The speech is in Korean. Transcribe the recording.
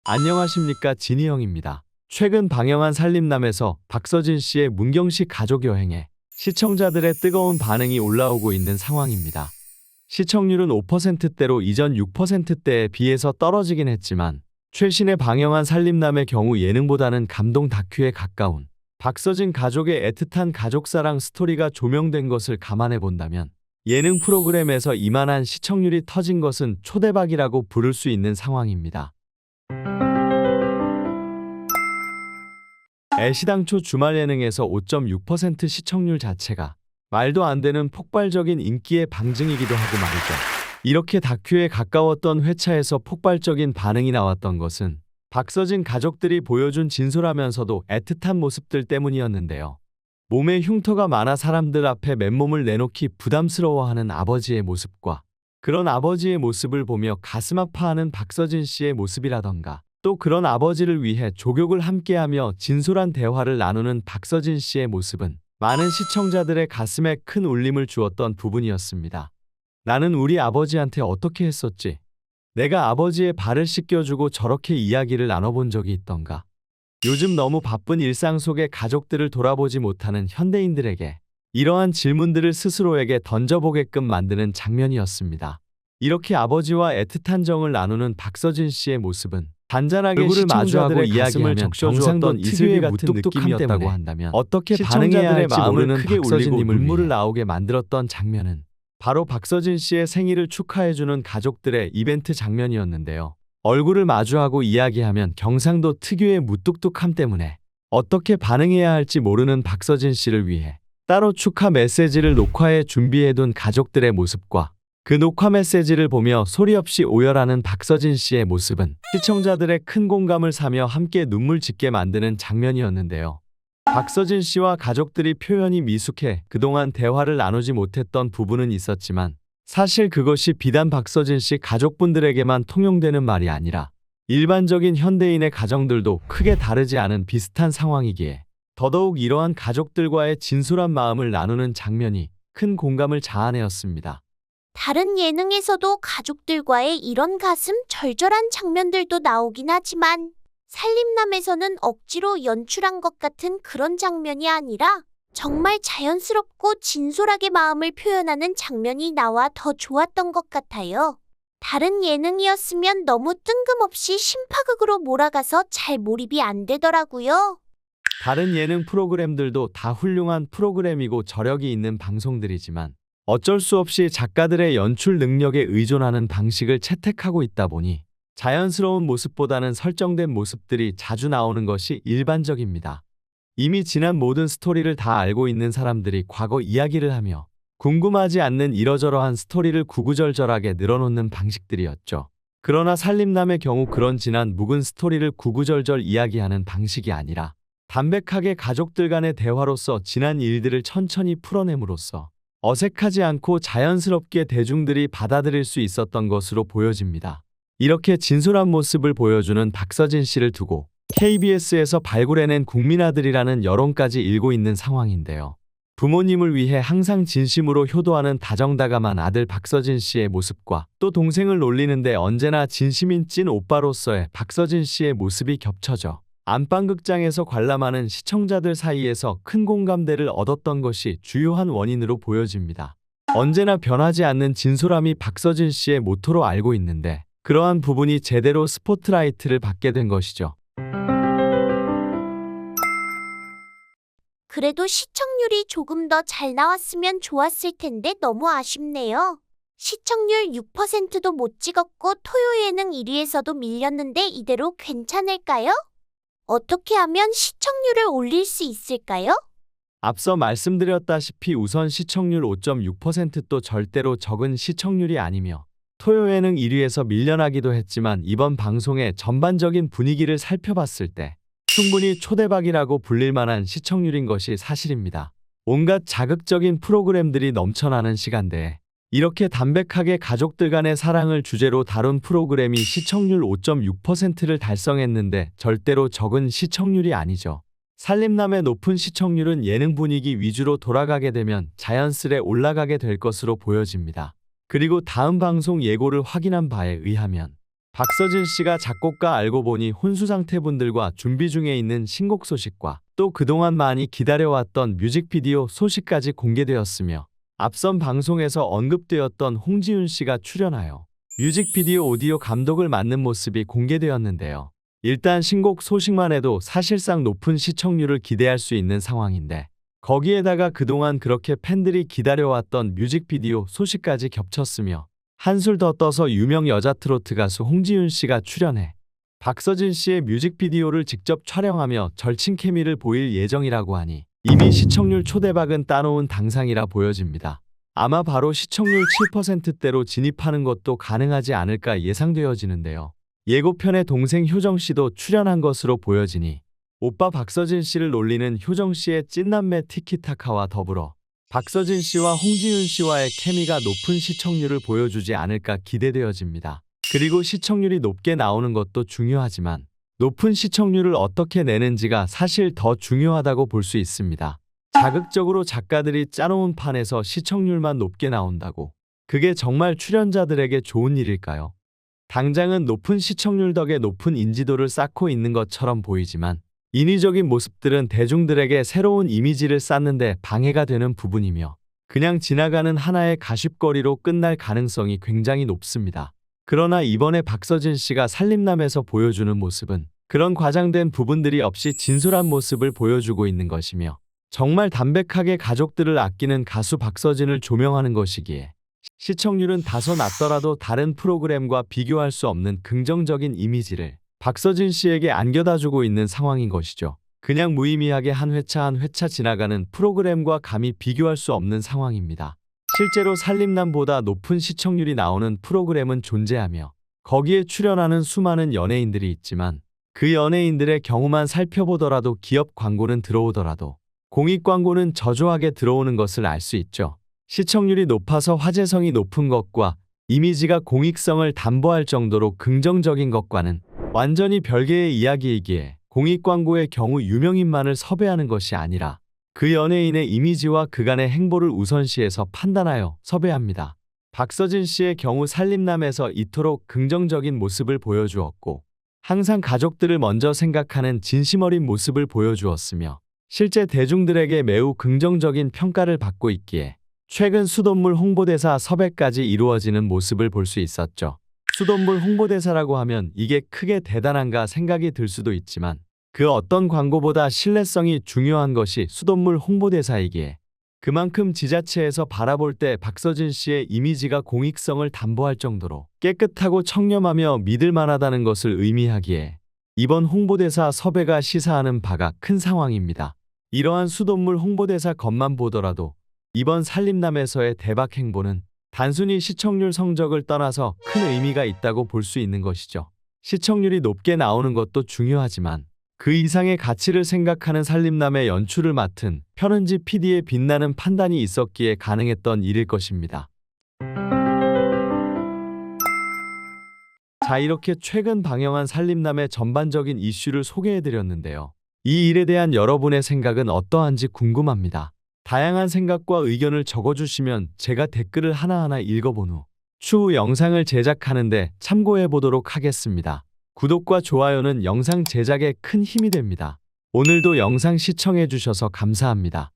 안녕하십니까, 진희 형입니다. 최근 방영한 살림남에서 박서진 씨의 문경시 가족 여행에 시청자들의 뜨거운 반응이 올라오고 있는 상황입니다. 시청률은 5%대로 이전 6%대에 비해서 떨어지긴 했지만 최신에 방영한 살림남의 경우 예능보다는 감동 다큐에 가까운 박서진 가족의 애틋한 가족사랑 스토리가 조명된 것을 감안해 본다면 예능 프로그램에서 이만한 시청률이 터진 것은 초대박이라고 부를 수 있는 상황입니다. 애시당초 주말 예능에서 5.6% 시청률 자체가 말도 안 되는 폭발적인 인기의 방증이기도 하고 말이죠. 이렇게 다큐에 가까웠던 회차에서 폭발적인 반응이 나왔던 것은 박서진 가족들이 보여준 진솔하면서도 애틋한 모습들 때문이었는데요. 몸에 흉터가 많아 사람들 앞에 맨몸을 내놓기 부담스러워하는 아버지의 모습과 그런 아버지의 모습을 보며 가슴 아파하는 박서진 씨의 모습이라던가 또 그런 아버지를 위해 족욕을 함께하며 진솔한 대화를 나누는 박서진 씨의 모습은 많은 시청자들의 가슴에 큰 울림을 주었던 부분이었습니다. 나는 우리 아버지한테 어떻게 했었지? 내가 아버지의 발을 씻겨주고 저렇게 이야기를 나눠본 적이 있던가? 요즘 너무 바쁜 일상 속의 가족들을 돌아보지 못하는 현대인들에게 이러한 질문들을 스스로에게 던져보게끔 만드는 장면이었습니다. 이렇게 아버지와 애틋한 정을 나누는 박서진 씨의 모습은 단단하게 얼굴을 마주하고 이야기하면 경상도 이슬비 같은 느낌이었다고 한다면 어떻게 반응해야 할지 모르는 박서진님을 눈물을 나오게 만들었던 장면은 바로 박서진 씨의 생일을 축하해주는 가족들의 이벤트 장면이었는데요. 얼굴을 마주하고 이야기하면 경상도 특유의 무뚝뚝함 때문에 어떻게 반응해야 할지 모르는 박서진 씨를 위해 따로 축하 메시지를 녹화해 준비해둔 가족들의 모습과 그 녹화 메시지를 보며 소리 없이 오열하는 박서진 씨의 모습은 시청자들의 큰 공감을 사며 함께 눈물 짓게 만드는 장면이었는데요. 박서진 씨와 가족들이 표현이 미숙해 그동안 대화를 나누지 못했던 부분은 있었지만 사실 그것이 비단 박서진 씨 가족분들에게만 통용되는 말이 아니라 일반적인 현대인의 가정들도 크게 다르지 않은 비슷한 상황이기에 더더욱 이러한 가족들과의 진솔한 마음을 나누는 장면이 큰 공감을 자아내었습니다. 다른 예능에서도 가족들과의 이런 가슴 절절한 장면들도 나오긴 하지만 살림남에서는 억지로 연출한 것 같은 그런 장면이 아니라 정말 자연스럽고 진솔하게 마음을 표현하는 장면이 나와 더 좋았던 것 같아요. 다른 예능이었으면 너무 뜬금없이 심파극으로 몰아가서 잘 몰입이 안 되더라고요. 다른 예능 프로그램들도 다 훌륭한 프로그램이고 저력이 있는 방송들이지만 어쩔 수 없이 작가들의 연출 능력에 의존하는 방식을 채택하고 있다 보니 자연스러운 모습보다는 설정된 모습들이 자주 나오는 것이 일반적입니다. 이미 지난 모든 스토리를 다 알고 있는 사람들이 과거 이야기를 하며 궁금하지 않는 이러저러한 스토리를 구구절절하게 늘어놓는 방식들이었죠. 그러나 살림남의 경우 그런 지난 묵은 스토리를 구구절절 이야기하는 방식이 아니라 담백하게 가족들 간의 대화로서 지난 일들을 천천히 풀어냄으로써 어색하지 않고 자연스럽게 대중들이 받아들일 수 있었던 것으로 보여집니다. 이렇게 진솔한 모습을 보여주는 박서진 씨를 두고 KBS에서 발굴해낸 국민아들이라는 여론까지 일고 있는 상황인데요. 부모님을 위해 항상 진심으로 효도하는 다정다감한 아들 박서진 씨의 모습과 또 동생을 놀리는데 언제나 진심인 찐 오빠로서의 박서진 씨의 모습이 겹쳐져 안방극장에서 관람하는 시청자들 사이에서 큰 공감대를 얻었던 것이 주요한 원인으로 보여집니다. 언제나 변하지 않는 진솔함이 박서진 씨의 모토로 알고 있는데 그러한 부분이 제대로 스포트라이트를 받게 된 것이죠. 그래도 시청률이 조금 더 잘 나왔으면 좋았을 텐데 너무 아쉽네요. 시청률 6%도 못 찍었고 토요 예능 1위에서도 밀렸는데 이대로 괜찮을까요? 어떻게 하면 시청률을 올릴 수 있을까요? 앞서 말씀드렸다시피 우선 시청률 5.6%도 절대로 적은 시청률이 아니며 토요 예능 1위에서 밀려나기도 했지만 이번 방송의 전반적인 분위기를 살펴봤을 때 충분히 초대박이라고 불릴 만한 시청률인 것이 사실입니다. 온갖 자극적인 프로그램들이 넘쳐나는 시간대에 이렇게 담백하게 가족들 간의 사랑을 주제로 다룬 프로그램이 시청률 5.6%를 달성했는데 절대로 적은 시청률이 아니죠. 살림남의 높은 시청률은 예능 분위기 위주로 돌아가게 되면 자연스레 올라가게 될 것으로 보여집니다. 그리고 다음 방송 예고를 확인한 바에 의하면 박서진 씨가 작곡가 알고 보니 혼수상태분들과 준비 중에 있는 신곡 소식과 또 그동안 많이 기다려왔던 뮤직비디오 소식까지 공개되었으며 앞선 방송에서 언급되었던 홍지윤 씨가 출연하여 뮤직비디오 오디오 감독을 맡는 모습이 공개되었는데요. 일단 신곡 소식만 해도 사실상 높은 시청률을 기대할 수 있는 상황인데 거기에다가 그동안 그렇게 팬들이 기다려왔던 뮤직비디오 소식까지 겹쳤으며 한술 더 떠서 유명 여자 트로트 가수 홍지윤 씨가 출연해 박서진 씨의 뮤직비디오를 직접 촬영하며 절친 케미를 보일 예정이라고 하니 이미 시청률 초대박은 따놓은 당상이라 보여집니다. 아마 바로 시청률 7%대로 진입하는 것도 가능하지 않을까 예상되어지는데요. 예고편에 동생 효정 씨도 출연한 것으로 보여지니 오빠 박서진 씨를 놀리는 효정 씨의 찐남매 티키타카와 더불어 박서진 씨와 홍지윤 씨와의 케미가 높은 시청률을 보여주지 않을까 기대되어집니다. 그리고 시청률이 높게 나오는 것도 중요하지만 높은 시청률을 어떻게 내는지가 사실 더 중요하다고 볼 수 있습니다. 자극적으로 작가들이 짜놓은 판에서 시청률만 높게 나온다고 그게 정말 출연자들에게 좋은 일일까요? 당장은 높은 시청률 덕에 높은 인지도를 쌓고 있는 것처럼 보이지만 인위적인 모습들은 대중들에게 새로운 이미지를 쌓는데 방해가 되는 부분이며 그냥 지나가는 하나의 가십거리로 끝날 가능성이 굉장히 높습니다. 그러나 이번에 박서진 씨가 살림남에서 보여주는 모습은 그런 과장된 부분들이 없이 진솔한 모습을 보여주고 있는 것이며 정말 담백하게 가족들을 아끼는 가수 박서진을 조명하는 것이기에 시청률은 다소 낮더라도 다른 프로그램과 비교할 수 없는 긍정적인 이미지를 박서진 씨에게 안겨다주고 있는 상황인 것이죠. 그냥 무의미하게 한 회차 한 회차 지나가는 프로그램과 감히 비교할 수 없는 상황입니다. 실제로 살림남보다 높은 시청률이 나오는 프로그램은 존재하며 거기에 출연하는 수많은 연예인들이 있지만 그 연예인들의 경우만 살펴보더라도 기업 광고는 들어오더라도 공익 광고는 저조하게 들어오는 것을 알 수 있죠. 시청률이 높아서 화제성이 높은 것과 이미지가 공익성을 담보할 정도로 긍정적인 것과는 완전히 별개의 이야기이기에 공익 광고의 경우 유명인만을 섭외하는 것이 아니라 그 연예인의 이미지와 그간의 행보를 우선시해서 판단하여 섭외합니다. 박서진 씨의 경우 살림남에서 이토록 긍정적인 모습을 보여주었고 항상 가족들을 먼저 생각하는 진심 어린 모습을 보여주었으며 실제 대중들에게 매우 긍정적인 평가를 받고 있기에 최근 수돗물 홍보대사 섭외까지 이루어지는 모습을 볼 수 있었죠. 수돗물 홍보대사라고 하면 이게 크게 대단한가 생각이 들 수도 있지만 그 어떤 광고보다 신뢰성이 중요한 것이 수돗물 홍보대사이기에 그만큼 지자체에서 바라볼 때 박서진 씨의 이미지가 공익성을 담보할 정도로 깨끗하고 청렴하며 믿을 만하다는 것을 의미하기에 이번 홍보대사 섭외가 시사하는 바가 큰 상황입니다. 이러한 수돗물 홍보대사 것만 보더라도 이번 살림남에서의 대박 행보는 단순히 시청률 성적을 떠나서 큰 의미가 있다고 볼 수 있는 것이죠. 시청률이 높게 나오는 것도 중요하지만 그 이상의 가치를 생각하는 살림남의 연출을 맡은 편은지 PD의 빛나는 판단이 있었기에 가능했던 일일 것입니다. 자, 이렇게 최근 방영한 살림남의 전반적인 이슈를 소개해드렸는데요. 이 일에 대한 여러분의 생각은 어떠한지 궁금합니다. 다양한 생각과 의견을 적어주시면 제가 댓글을 하나하나 읽어본 후 추후 영상을 제작하는데 참고해 보도록 하겠습니다. 구독과 좋아요는 영상 제작에 큰 힘이 됩니다. 오늘도 영상 시청해 주셔서 감사합니다.